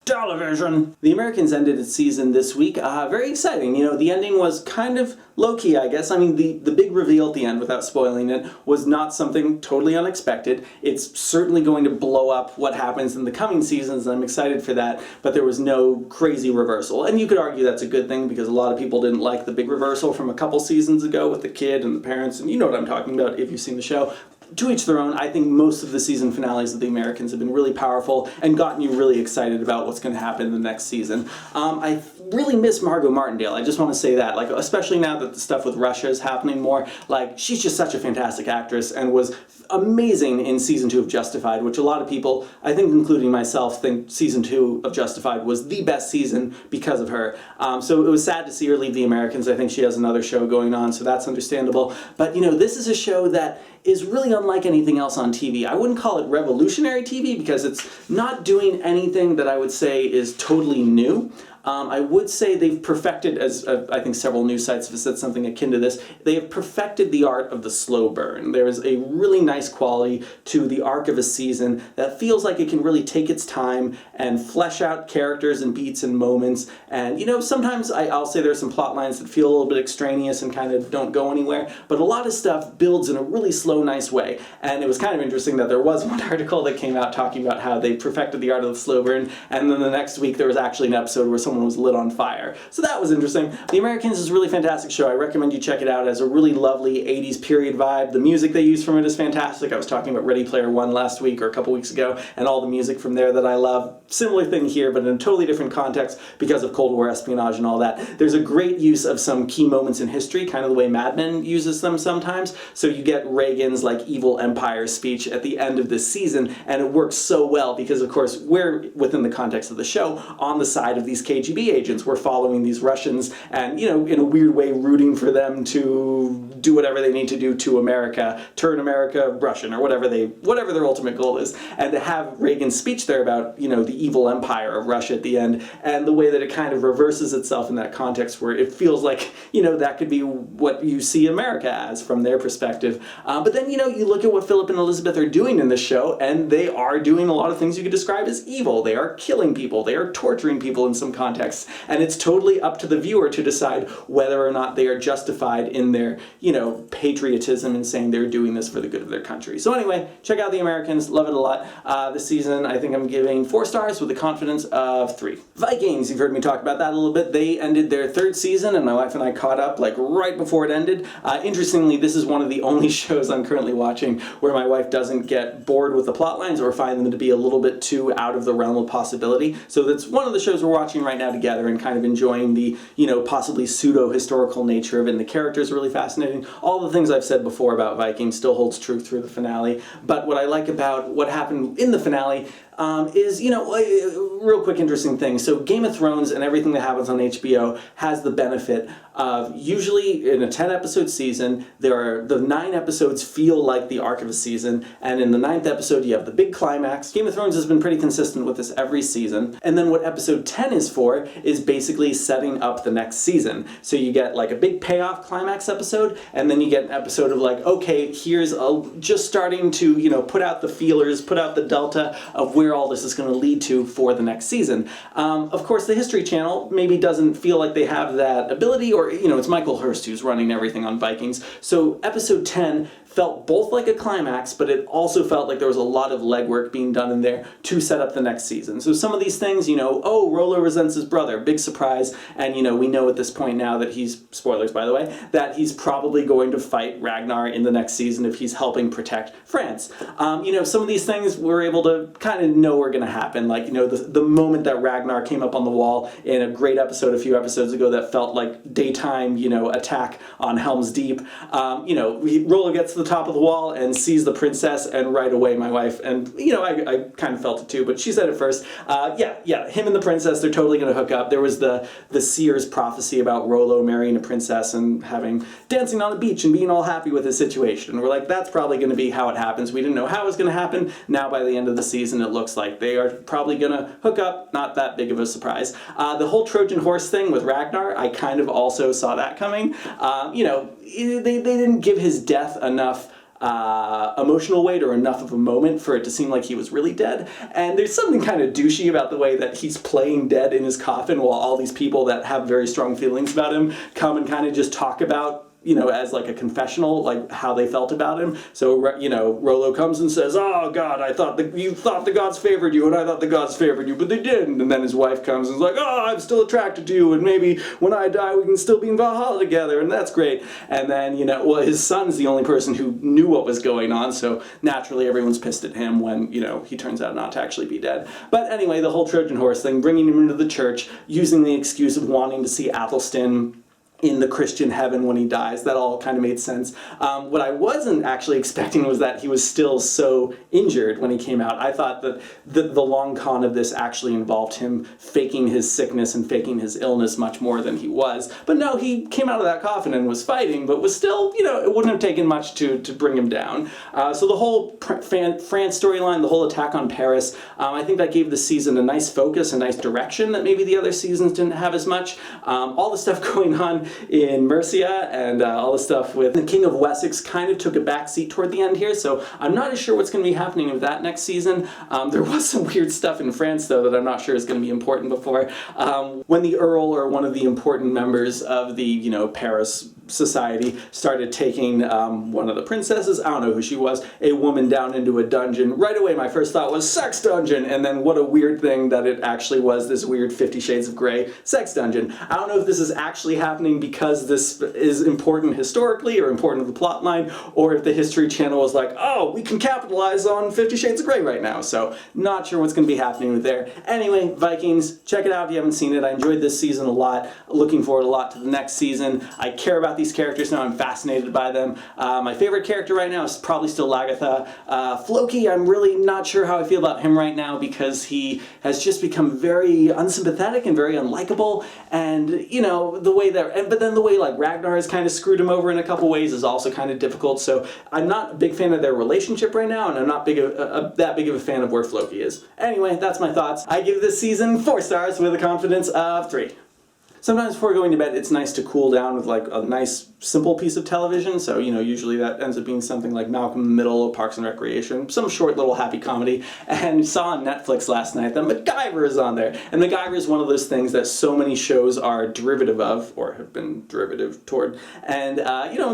television. The Americans ended its season this week. Very exciting. You know, the ending was kind of low-key, I guess. I mean, the big reveal at the end, without spoiling it, was not something totally unexpected. It's certainly going to blow up what happens in the coming seasons, and I'm excited for that, but there was no crazy reversal. And you could argue that's a good thing, because a lot of people didn't like the big reversal from a couple seasons ago with the kid and the parents, and you know what I'm talking about if you've seen the show. To each their own. I think most of the season finales of The Americans have been really powerful and gotten you really excited about what's going to happen in the next season. I really miss Margot Martindale. I just want to say that, like, especially now that the stuff with Russia is happening more. Like, she's just such a fantastic actress and was amazing in season 2 of Justified, which a lot of people, I think including myself, think season 2 of Justified was the best season because of her. So it was sad to see her leave The Americans. I think she has another show going on, so that's understandable. But, you know, this is a show that is really unlike anything else on TV. I wouldn't call it revolutionary TV because it's not doing anything that I would say is totally new. I would say they've perfected, as I think several news sites have said something akin to this, they have perfected the art of the slow burn. There is a really nice quality to the arc of a season that feels like it can really take its time and flesh out characters and beats and moments. And, you know, sometimes I'll say there's some plot lines that feel a little bit extraneous and kind of don't go anywhere, but a lot of stuff builds in a really slow, nice way. And it was kind of interesting that there was one article that came out talking about how they perfected the art of the slow burn, and then the next week there was actually an episode where someone was lit on fire. So that was interesting. The Americans is a really fantastic show. I recommend you check it out. It has a really lovely 80s period vibe. The music they use from it is fantastic. I was talking about Ready Player One last week or a couple weeks ago, and all the music from there that I love. Similar thing here, but in a totally different context because of Cold War espionage and all that. There's a great use of some key moments in history, kind of the way Mad Men uses them sometimes. So you get Reagan's like evil empire speech at the end of this season, and it works so well because, of course, we're, within the context of the show, on the side of these KGB agents. We're following these Russians and, you know, in a weird way, rooting for them to do whatever they need to do to America, turn America Russian, or whatever their ultimate goal is. And to have Reagan's speech there about, you know, the evil empire of Russia at the end, and the way that it kind of reverses itself in that context where it feels like, you know, that could be what you see America as from their perspective. But then, you know, you look at what Philip and Elizabeth are doing in this show, and they are doing a lot of things you could describe as evil. They are killing people. They are torturing people in some contexts. And it's totally up to the viewer to decide whether or not they are justified in their, you know, patriotism and saying they're doing this for the good of their country. So anyway, check out The Americans. Love it a lot. This season, I think I'm giving 4 stars with a confidence of 3. Vikings, you've heard me talk about that a little bit. They ended their 3rd season, and my wife and I caught up like right before it ended. Interestingly, this is one of the only shows I'm currently watching where my wife doesn't get bored with the plot lines or find them to be a little bit too out of the realm of possibility. So that's one of the shows we're watching right now together and kind of enjoying the, you know, possibly pseudo-historical nature of it. And the characters are really fascinating. All the things I've said before about Vikings still holds true through the finale. But what I like about what happened in the finale is, you know, real quick interesting thing. So Game of Thrones and everything that happens on HBO has the benefit of, usually in a 10-episode season, the 9 episodes feel like the arc of a season, and in the 9th episode you have the big climax. Game of Thrones has been pretty consistent with this every season. And then what episode 10 is for is basically setting up the next season. So you get like a big payoff climax episode, and then you get an episode of like, okay, here's just starting to, you know, put out the feelers, put out the delta of where all this is going to lead to for the next season. Of course, the History Channel maybe doesn't feel like they have that ability, or, you know, it's Michael Hurst who's running everything on Vikings. So episode 10 felt both like a climax, but it also felt like there was a lot of legwork being done in there to set up the next season. So some of these things, you know, oh, Rollo resents his brother, big surprise, and, you know, we know at this point now that he's, spoilers by the way, that he's probably going to fight Ragnar in the next season if he's helping protect France. You know, some of these things we're able to kind of know are going to happen, like, you know, the moment that Ragnar came up on the wall in a great episode a few episodes ago that felt like daytime, you know, attack on Helm's Deep. You know, Rollo gets to the top of the wall and sees the princess, and right away my wife, and, you know, I kind of felt it too, but she said it first. Yeah, him and the princess, they're totally going to hook up. There was the seer's prophecy about Rollo marrying a princess and dancing on the beach and being all happy with his situation. And we're like, that's probably going to be how it happens. We didn't know how it was going to happen. Now by the end of the season, it looks like they are probably going to hook up. Not that big of a surprise. The whole Trojan horse thing with Ragnar, I kind of also saw that coming. You know, they didn't give his death enough emotional weight or enough of a moment for it to seem like he was really dead. And there's something kind of douchey about the way that he's playing dead in his coffin while all these people that have very strong feelings about him come and kind of just talk about, as like a confessional, like how they felt about him. So, Rollo comes and says, "Oh God, you thought the gods favored you, and I thought the gods favored you, but they didn't." And then his wife comes and is like, "Oh, I'm still attracted to you, and maybe when I die we can still be in Valhalla together, and that's great." And then, his son's the only person who knew what was going on, so naturally everyone's pissed at him when, he turns out not to actually be dead. But anyway, the whole Trojan horse thing, bringing him into the church, using the excuse of wanting to see Athelstan in the Christian heaven when he dies, that all kind of made sense. What I wasn't actually expecting was that he was still so injured when he came out. I thought that the long con of this actually involved him faking his sickness and faking his illness much more than he was. But no, he came out of that coffin and was fighting, but was still, it wouldn't have taken much to bring him down. So the whole France storyline, the whole attack on Paris, I think that gave the season a nice focus, a nice direction that maybe the other seasons didn't have as much. All the stuff going on in Mercia and all the stuff with the King of Wessex kind of took a backseat toward the end here, so I'm not as sure what's going to be happening with that next season. There was some weird stuff in France, though, that I'm not sure is going to be important before. When the Earl, or one of the important members of the, Paris society, started taking one of the princesses, I don't know who she was, a woman down into a dungeon, right away my first thought was sex dungeon, and then what a weird thing that it actually was this weird 50 Shades of Grey sex dungeon. I don't know if this is actually happening because this is important historically or important to the plot line, or if the History Channel was like, oh, we can capitalize on 50 Shades of Grey right now, so not sure what's going to be happening with there. Anyway, Vikings, check it out if you haven't seen it. I enjoyed this season a lot, looking forward a lot to the next season. I care about these characters now, I'm fascinated by them. My favorite character right now is probably still Lagatha. Floki, I'm really not sure how I feel about him right now because he has just become very unsympathetic and very unlikable, and the way that, but then the way like Ragnar has kind of screwed him over in a couple ways is also kind of difficult, so I'm not a big fan of their relationship right now, and I'm not that big of a fan of where Floki is. Anyway, that's my thoughts. I give this season 4 stars with a confidence of 3. Sometimes before going to bed, it's nice to cool down with like a nice, simple piece of television. So, usually that ends up being something like Malcolm in the Middle or Parks and Recreation, some short little happy comedy. And saw on Netflix last night that MacGyver is on there. And MacGyver is one of those things that so many shows are derivative of, or have been derivative toward. And,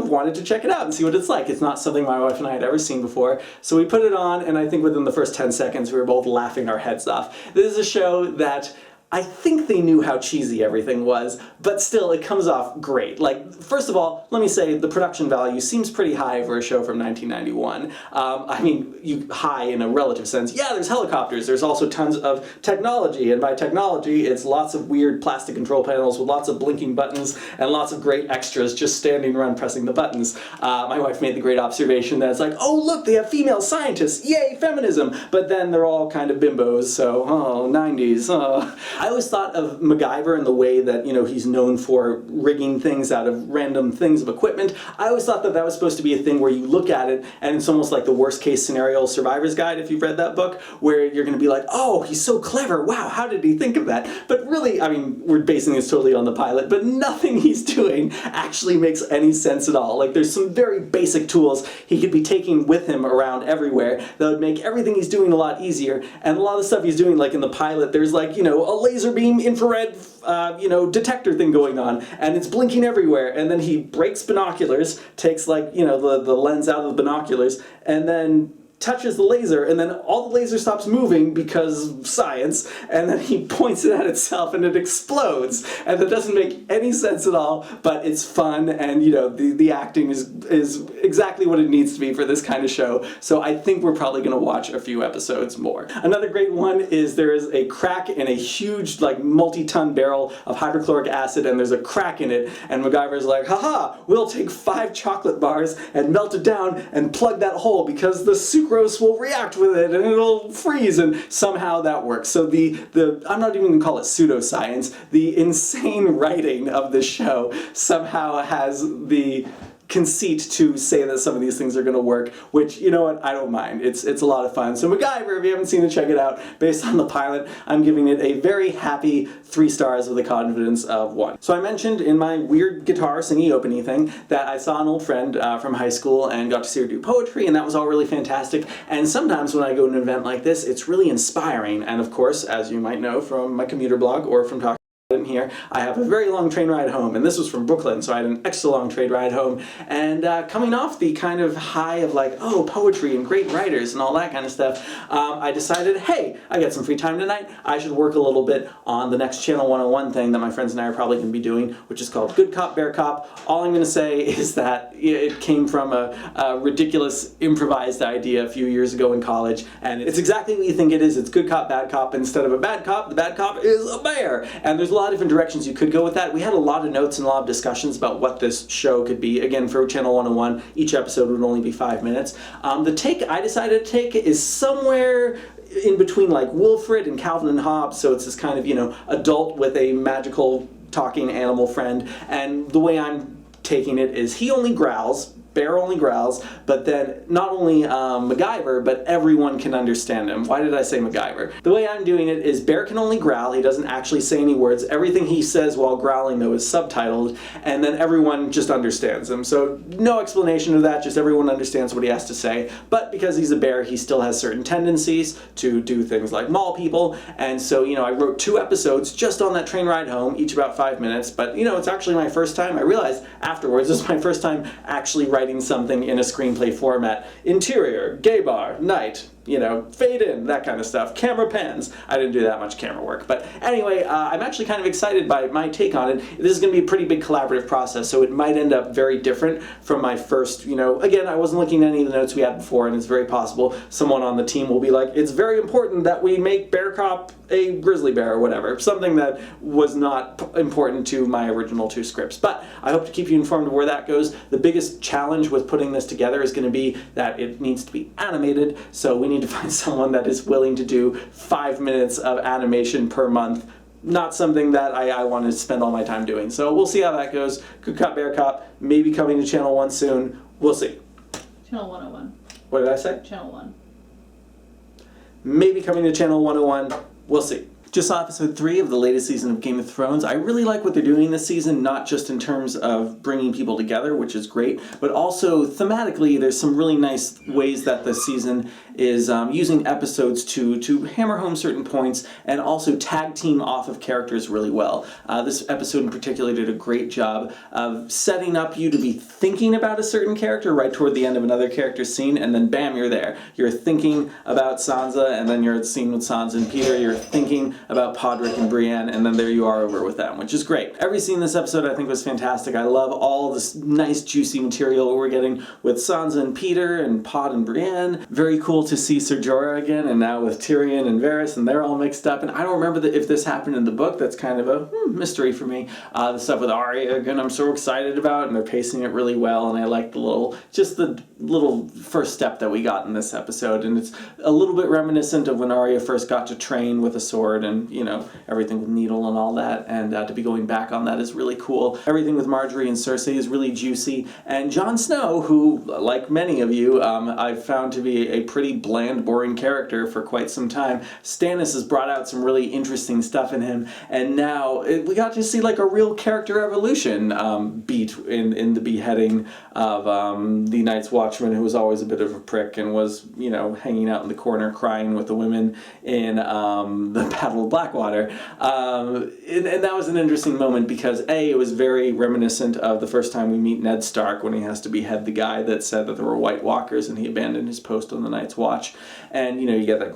wanted to check it out and see what it's like. It's not something my wife and I had ever seen before. So we put it on, and I think within the first 10 seconds, we were both laughing our heads off. This is a show that I think they knew how cheesy everything was, but still, it comes off great. Like, first of all, let me say the production value seems pretty high for a show from 1991. High in a relative sense. Yeah, there's helicopters, there's also tons of technology, and by technology, it's lots of weird plastic control panels with lots of blinking buttons and lots of great extras just standing around pressing the buttons. My wife made the great observation that it's like, oh look, they have female scientists, yay, feminism! But then they're all kind of bimbos, so, 90s, I always thought of MacGyver in the way that, he's known for rigging things out of random things of equipment. I always thought that that was supposed to be a thing where you look at it and it's almost like the worst case scenario survivor's guide, if you've read that book, where you're going to be like, oh, he's so clever, wow, how did he think of that? But really, we're basing this totally on the pilot, but nothing he's doing actually makes any sense at all. Like, there's some very basic tools he could be taking with him around everywhere that would make everything he's doing a lot easier, and a lot of the stuff he's doing, like in the pilot, there's like, a laser beam infrared, detector thing going on, and it's blinking everywhere, and then he breaks binoculars, takes like, the lens out of the binoculars, and then touches the laser, and then all the laser stops moving because science, and then he points it at itself and it explodes, and that doesn't make any sense at all, but it's fun, and the acting is exactly what it needs to be for this kind of show, so I think we're probably going to watch a few episodes more. Another great one is there is a crack in a huge, like, multi-ton barrel of hydrochloric acid, and there's a crack in it, and MacGyver's like, haha, we'll take 5 chocolate bars and melt it down and plug that hole because the sucrose will react with it and it'll freeze, and somehow that works. So I'm not even going to call it pseudoscience, the insane writing of the show somehow has the conceit to say that some of these things are going to work, which, you know what, I don't mind. It's a lot of fun. So MacGyver, if you haven't seen it, check it out. Based on the pilot, I'm giving it a very happy 3 stars with a confidence of 1. So I mentioned in my weird guitar singy opening thing that I saw an old friend from high school and got to see her do poetry, and that was all really fantastic. And sometimes when I go to an event like this, it's really inspiring. And of course, as you might know from my commuter blog or from talking in here, I have a very long train ride home, and this was from Brooklyn, so I had an extra long train ride home, and coming off the kind of high of like, oh, poetry and great writers and all that kind of stuff, I decided, hey, I got some free time tonight, I should work a little bit on the next Channel 101 thing that my friends and I are probably going to be doing, which is called Good Cop, Bear Cop. All I'm going to say is that it came from a ridiculous improvised idea a few years ago in college, and it's exactly what you think it is. It's good cop, bad cop. Instead of a bad cop, the bad cop is a bear, and there's a lot of different directions you could go with that. We had a lot of notes and a lot of discussions about what this show could be. Again, for Channel 101, each episode would only be 5 minutes. The take I decided to take is somewhere in between like Wilfred and Calvin and Hobbes, so it's this kind of, you know, adult with a magical talking animal friend, and the way I'm taking it is he only growls, Bear only growls, but then not only MacGyver, but everyone can understand him. Why did I say MacGyver? The way I'm doing it is Bear can only growl, he doesn't actually say any words. Everything he says while growling, though, is subtitled, and then everyone just understands him. So no explanation of that, just everyone understands what he has to say. But because he's a bear, he still has certain tendencies to do things like maul people, and so, you know, I wrote 2 episodes just on that train ride home, each about 5 minutes, but, you know, it's actually my first time. I realized afterwards, this is my first time actually writing something in a screenplay format. Interior, gay bar, night, you know, fade in, that kind of stuff. Camera pans. I didn't do that much camera work. But anyway, I'm actually kind of excited by my take on it. This is going to be a pretty big collaborative process, so it might end up very different from my first, you know, again, I wasn't looking at any of the notes we had before, and it's very possible someone on the team will be like, it's very important that we make Bear Cop a grizzly bear or whatever. Something that was not important to my original 2 scripts. But I hope to keep you informed of where that goes. The biggest challenge with putting this together is going to be that it needs to be animated, so we need to find someone that is willing to do 5 minutes of animation per month. Not something that I want to spend all my time doing. So we'll see how that goes. Good Cop, Bear Cop, maybe coming to Channel 1 soon. We'll see. Channel 101. What did I say? Channel 1. Maybe coming to Channel 101. We'll see. Just saw episode 3 of the latest season of Game of Thrones. I really like what they're doing this season, not just in terms of bringing people together, which is great, but also thematically there's some really nice ways that this season is using episodes to hammer home certain points and also tag team off of characters really well. This episode in particular did a great job of setting up you to be thinking about a certain character right toward the end of another character's scene, and then bam, you're there. You're thinking about Sansa, and then you're at the scene with Sansa and Peter. You're thinking about Podrick and Brienne, and then there you are over with them, which is great. Every scene in this episode I think was fantastic. I love all this nice juicy material we're getting with Sansa and Peter and Pod and Brienne. Very cool to see Ser Jorah again, and now with Tyrion and Varys, and they're all mixed up, and I don't remember if this happened in the book. That's kind of a mystery for me. The stuff with Arya, again, I'm so excited about, and they're pacing it really well, and I like the little first step that we got in this episode, and it's a little bit reminiscent of when Arya first got to train with a sword, and, you know, everything with Needle and all that, and to be going back on that is really cool. Everything with Marjorie and Cersei is really juicy, and Jon Snow, who, like many of you, I've found to be a pretty bland, boring character for quite some time. Stannis has brought out some really interesting stuff in him, and now we got to see like a real character evolution beat in the beheading of the Night's Watchman, who was always a bit of a prick and was, you know, hanging out in the corner crying with the women in the Battle of Blackwater. And that was an interesting moment because it was very reminiscent of the first time we meet Ned Stark when he has to behead the guy that said that there were White Walkers and he abandoned his post on the Night's Watch. And, you know, you get that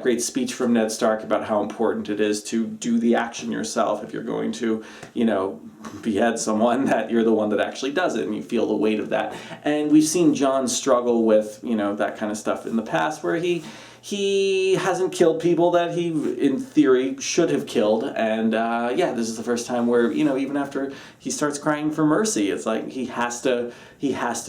great speech from Ned Stark about how important it is to do the action yourself if you're going to, you know, behead someone, that you're the one that actually does it and you feel the weight of that. And we've seen Jon struggle with, you know, that kind of stuff in the past where he hasn't killed people that he, in theory, should have killed. And, this is the first time where, you know, even after he starts crying for mercy, it's like he has to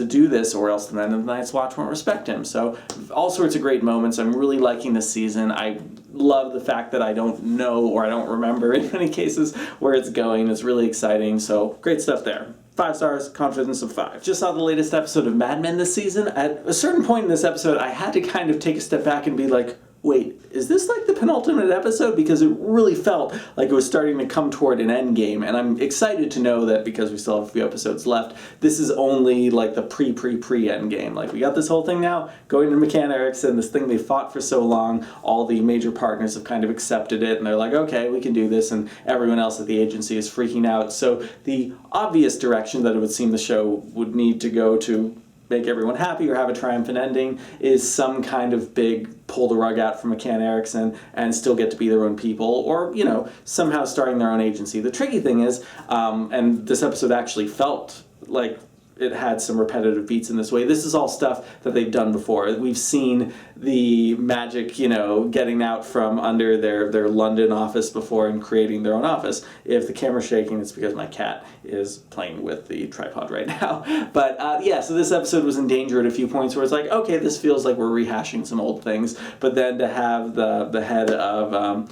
do this or else the men of the Night's Watch won't respect him. So all sorts of great moments. I'm really liking this season. I love the fact that I don't know or I don't remember in many cases where it's going. It's really exciting. So great stuff there. 5 stars, confidence of 5. Just saw the latest episode of Mad Men this season. At a certain point in this episode, I had to kind of take a step back and be like, wait, is this like the penultimate episode? Because it really felt like it was starting to come toward an end game, and I'm excited to know that because we still have a few episodes left, this is only like the pre-end game. Like, we got this whole thing now going to McCann Erickson, this thing they fought for so long, all the major partners have kind of accepted it, and they're like, okay, we can do this, and everyone else at the agency is freaking out. So the obvious direction that it would seem the show would need to go to make everyone happy or have a triumphant ending is some kind of big pull the rug out from McCann Erickson and still get to be their own people, or, you know, somehow starting their own agency. The tricky thing is, and this episode actually felt like it had some repetitive beats in this way. This is all stuff that they've done before. We've seen the magic, you know, getting out from under their London office before and creating their own office. If the camera's shaking, it's because my cat is playing with the tripod right now. But yeah, so this episode was in danger at a few points where it's like, okay, this feels like we're rehashing some old things. But then to have the head of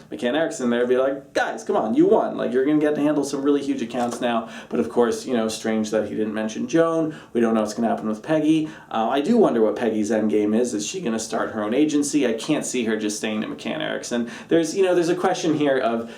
McCann Erickson there be like, guys, come on, you won. Like, you're going to get to handle some really huge accounts now. But of course, you know, strange that he didn't mention Joan. We don't know what's going to happen with Peggy. I do wonder what Peggy's end game is. Is she going to start her own agency? I can't see her just staying at McCann Erickson. There's a question here of,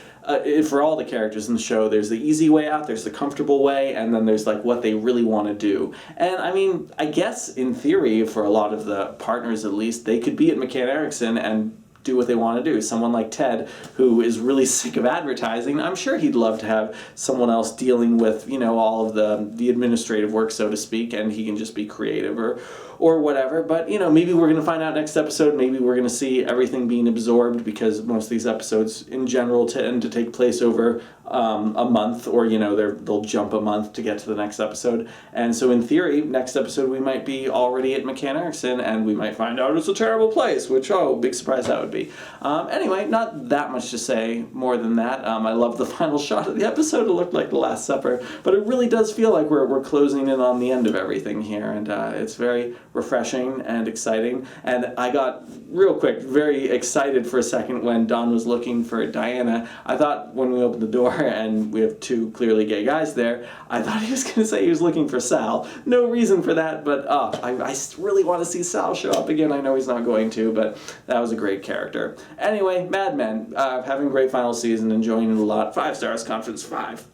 for all the characters in the show, there's the easy way out, there's the comfortable way, and then there's like what they really want to do. And I mean, I guess in theory, for a lot of the partners at least, they could be at McCann Erickson and do what they want to do. Someone like Ted, who is really sick of advertising, I'm sure he'd love to have someone else dealing with, you know, all of the administrative work, so to speak, and he can just be creative or whatever. But, you know, maybe we're going to find out next episode. Maybe we're going to see everything being absorbed, because most of these episodes in general tend to take place over a month, or, you know, they'll jump a month to get to the next episode. And so in theory, next episode we might be already at McCann Erickson, and we might find out it's a terrible place, which, oh, big surprise that would be. Anyway, not that much to say more than that. I love the final shot of the episode. It looked like the Last Supper, but it really does feel like we're closing in on the end of everything here, and it's very refreshing and exciting. And I got, real quick, very excited for a second when Don was looking for Diana. I thought when we opened the door and we have two clearly gay guys there, I thought he was going to say he was looking for Sal. No reason for that, but I really want to see Sal show up again. I know he's not going to, but that was a great character. Anyway, Mad Men, having a great final season, enjoying it a lot. 5 stars, confidence 5.